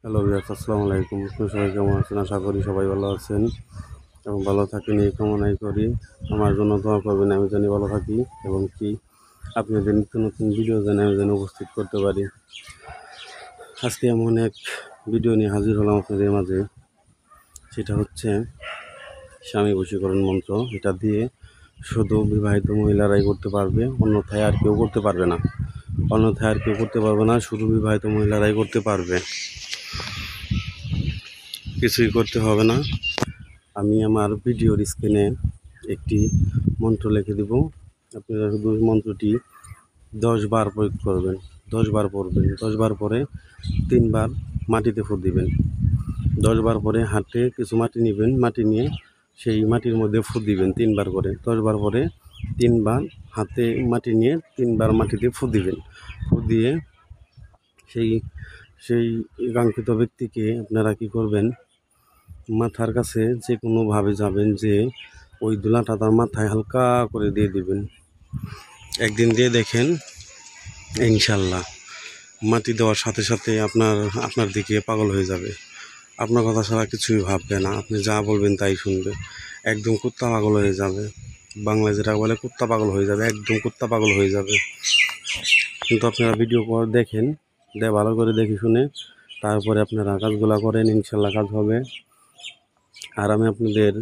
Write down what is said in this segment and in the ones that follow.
Hello viewers, আসসালামু আলাইকুম। আপনারা সবাই কেমন আছেন? আশা করি সবাই ভালো আছেন এবং ভালো থাকেন এই কামনাই করি। আমার জন্য দোয়া করবেন, আমি জানি ভালো থাকি এবং কি আপনাদের নিত্য নতুন ভিডিও আমি যেন উপস্থিত করতে পারি। আজকে এমন এক ভিডিও নিয়ে হাজির হলাম আপনাদের মাঝে, সেটা হচ্ছে স্বামী বশীকরণ মন্ত্র। এটা দিয়ে শুধু বিবাহিত মহিলারাই করতে পারবে, অন্যথায় আর কেউ করতে পারবে না। শুধু বিবাহিত মহিলারাই করতে পারবে, কিছুই করতে হবে না। আমি আমার ভিডিওর স্ক্রিনে একটি মন্ত্র লিখে দেব। আপনারা শুধু মন্ত্রটি 10 বার প্রয়োগ করবেন, 10 বার পড়বেন। 10 বার পরে 3 বার মাটিতে ফুঁ দিবেন। 10 বার পরে হাতে কিছু মাটি নেবেন, মাটি নিয়ে সেই মাটির মধ্যে ফুঁ দিবেন 3 বার করে। 10 বার পরে 3 বার হাতে মাটি নিয়ে 3 বার মাটিতে ফুঁ দিবেন। ফুঁ দিয়ে সেই সেই কাঙ্ক্ষিত ব্যক্তিকে আপনারা কী করবেন, মাথার কাছে যে কোনোভাবে যাবেন, যে ওই ধুলাটা তার মাথায় হালকা করে দিয়ে দিবেন। একদিন দিয়ে দেখেন, ইনশাল্লাহ মাটি দেওয়ার সাথে সাথে আপনার দিকে পাগল হয়ে যাবে। আপনার কথা ছাড়া কিছুই ভাববে না, আপনি যা বলবেন তাই শুনবে। একদম কুত্তা পাগল হয়ে যাবে। বাংলায় যেটা বলে কুত্তা পাগল হয়ে যাবে, একদম কুত্তা পাগল হয়ে যাবে। কিন্তু আপনারা ভিডিও পর দেখেন, ভালো করে দেখে শুনে তারপরে আপনারা কাজগুলো করেন, ইনশাল্লাহ কাজ হবে। আর আমি আপনাদের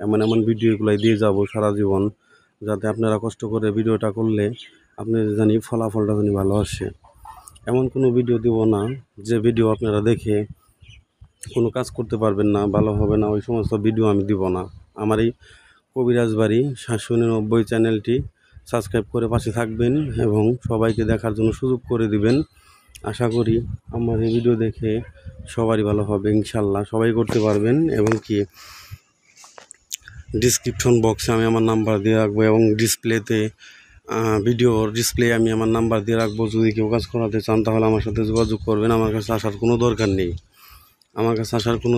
এমন এমন ভিডিওগুলাই দিয়ে যাব সারা জীবন, যাতে আপনারা কষ্ট করে ভিডিওটা করলে আপনাদের জানি ফলাফলটা জানি ভালো আসে। এমন কোনো ভিডিও দিব না যে ভিডিও আপনারা দেখে কোনো কাজ করতে পারবেন না, ভালো হবে না, ওই সমস্ত ভিডিও আমি দিব না। আমার এই কবিরাজ বাড়ি 799 চ্যানেলটি সাবস্ক্রাইব করে পাশে থাকবেন এবং সবাইকে দেখার জন্য সুযোগ করে দিবেন। আশা করি আমার এই ভিডিও দেখে সবারই ভালো হবে, ইনশাল্লাহ সবাই করতে পারবেন। এবং কি ডিসক্রিপশন বক্সে আমি আমার নাম্বার দিয়ে রাখবো এবং ভিডিওর ডিসপ্লে আমি আমার নাম্বার দিয়ে রাখবো। যদি কেউ কাজ করাতে চান তাহলে আমার সাথে যোগাযোগ করবেন। আমার কাছে আসার কোনো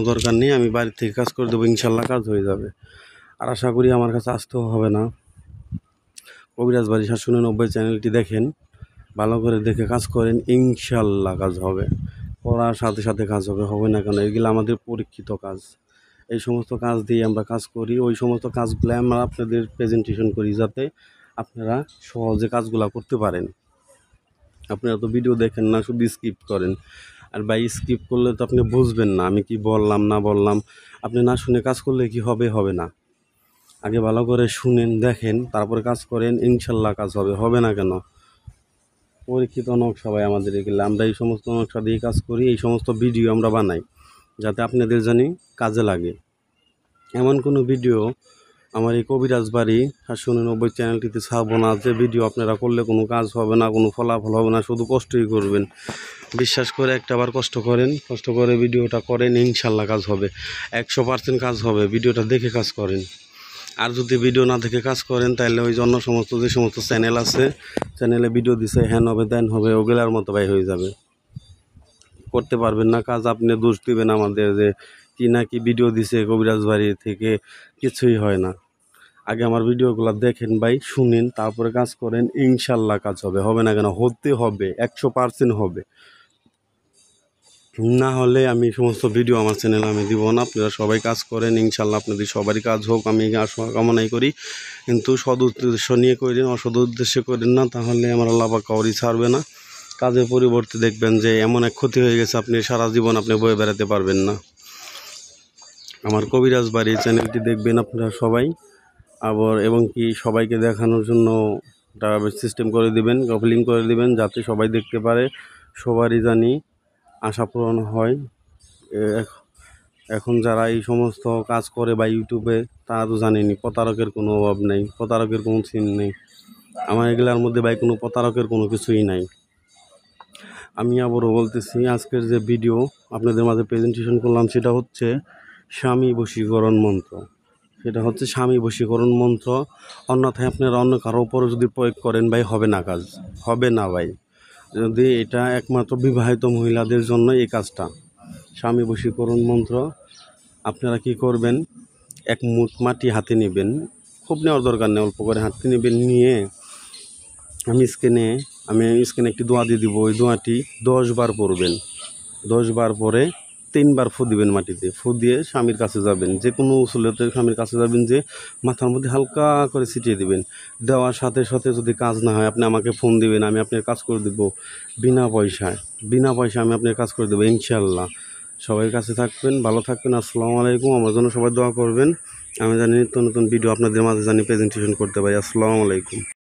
দরকার নেই, আমি বাড়ির থেকে কাজ করে দেবো, ইনশাল্লাহ কাজ হয়ে যাবে। আর আশা করি আমার কাছে আসতেও হবে না। কবিরাজ বাড়ি 799 চ্যানেলটি দেখেন, ভালো করে দেখে কাজ করেন, ইনশাল্লাহ কাজ হবে। করার সাথে সাথে কাজ হবে না কেন? এগুলো আমাদের পরীক্ষিত কাজ। এই সমস্ত কাজ দিয়ে আমরা কাজ করি, ওই সমস্ত কাজগুলো আমরা আপনাদের প্রেজেন্টেশন করি, যাতে আপনারা সহজে কাজগুলো করতে পারেন। আপনারা তো ভিডিও দেখেন না, শুধু স্কিপ করেন। আর স্কিপ করলে তো আপনি বুঝবেন না আমি কি বললাম না বললাম। আপনি না শুনে কাজ করলে কি হবে না। আগে ভালো করে শুনেন, দেখেন, তারপরে কাজ করেন, ইনশাল্লাহ কাজ হবে না কেন? পরীক্ষিত নকশা ভাই আমাদের এগুলো, আমরা এই সমস্ত নকশা দিয়ে কাজ করি, এই সমস্ত ভিডিও আমরা বানাই যাতে আপনাদের জানি কাজে লাগে। এমন কোনো ভিডিও আমার এই কবিরাজ বাড়ি 799 চ্যানেলটিতে ছাড়বো না যে ভিডিও আপনারা করলে কোনো কাজ হবে না, কোনো ফলাফল হবে না, শুধু কষ্টই করবেন। বিশ্বাস করে একটাবার কষ্ট করে ভিডিওটা করেন, ইনশাল্লাহ কাজ হবে, 100% কাজ হবে। ভিডিওটা দেখে কাজ করেন। আর যদি ভিডিও না দেখে কাজ করেন তাহলে ওই জন্য যে সমস্ত চ্যানেল আছে, চ্যানেলে ভিডিও দিছে হ্যান হবে দেন হবে, ওগুলার মতো হয়ে যাবে, করতে পারবেন না কাজ। আপনি দোষ দিবেন আমাদের যে কি না কি ভিডিও দিছে কবিরাজ বাড়ি থেকে, কিছুই হয় না। আগে আমার ভিডিওগুলো দেখেন ভাই, শুনেন, তারপরে কাজ করেন, ইনশাল্লাহ কাজ হবে না কেন? হতে হবে, 100% হবে। না হলে আমি সমস্ত ভিডিও আমার চ্যানেলে আমি দিব না। আপনারা সবাই কাজ করেন, ইনশাল্লাহ আপনাদের সবারই কাজ হোক, আমি কামনাই করি। কিন্তু সদ উদ্দেশ্য নিয়ে করেন, অসদ উদ্দেশ্যে করেন না, তাহলে আমার আল্লাহ পাক কাউরি ছাড়বে না। কাজের পরিবর্তে দেখবেন যে এমন এক ক্ষতি হয়ে গেছে, আপনি সারা জীবন আপনি বয়ে বেড়াতে পারবেন না। আমার কবিরাজ বাড়ি চ্যানেলটি দেখবেন আপনারা সবাই, আবার এবং কি সবাইকে দেখানোর জন্য একটা সিস্টেম করে দিবেন, লিঙ্ক করে দিবেন, যাতে সবাই দেখতে পারে, সবারই জানি আশা পূরণ হয়। এখন যারা এই সমস্ত কাজ করে বা ইউটিউবে, তারা তো জানেনি প্রতারকের কোনো অভাব নেই, প্রতারকের কোনো সিন নেই। আমার এগুলার মধ্যে কোনো প্রতারকের কোনো কিছুই নাই। আমি আবারও বলতেছি, আজকের যে ভিডিও আপনাদের মাঝে প্রেজেন্টেশন করলাম সেটা হচ্ছে স্বামী বশীকরণ মন্ত্র। অন্যথায় আপনারা অন্য কারো উপরে যদি প্রয়োগ করেন হবে না, কাজ হবে না ভাই। যদি এটা একমাত্র বিবাহিত মহিলাদের জন্য এই কাজটা, স্বামী বশীকরণ মন্ত্র। আপনারা কি করবেন, এক মুঠ মাটি হাতে নেবেন, খুব নেওয়ার দরকার নেই, অল্প করে হাতে নেবেন, নিয়ে আমি স্ক্রিনে একটি দোয়া দিয়ে দিব। ওই দোয়াটি 10 বার পড়বেন। 10 বার পরে 3বার ফু দিবেন মাটিতে, ফু দিয়ে স্বামীর কাছে যাবেন, যে কোনো উসুলতে স্বামীর কাছে যাবেন, যে মাথার মধ্যে হালকা করে ছিটিয়ে দিবেন। দেওয়ার সাথে সাথে যদি কাজ না হয় আপনি আমাকে ফোন দিবেন, আমি আপনার কাজ করে দেবো বিনা পয়সায়, আমি আপনার কাজ করে দেবো ইনশাল্লাহ। সবাই কাছে থাকবেন, ভালো থাকবেন। আসসালামু আলাইকুম। আমার জন্য সবাই দোয়া করবেন, আমি জানি নিত্য নতুন ভিডিও আপনাদের মাঝে জানি প্রেজেন্টেশন করতে পারি। আসসালামু আলাইকুম।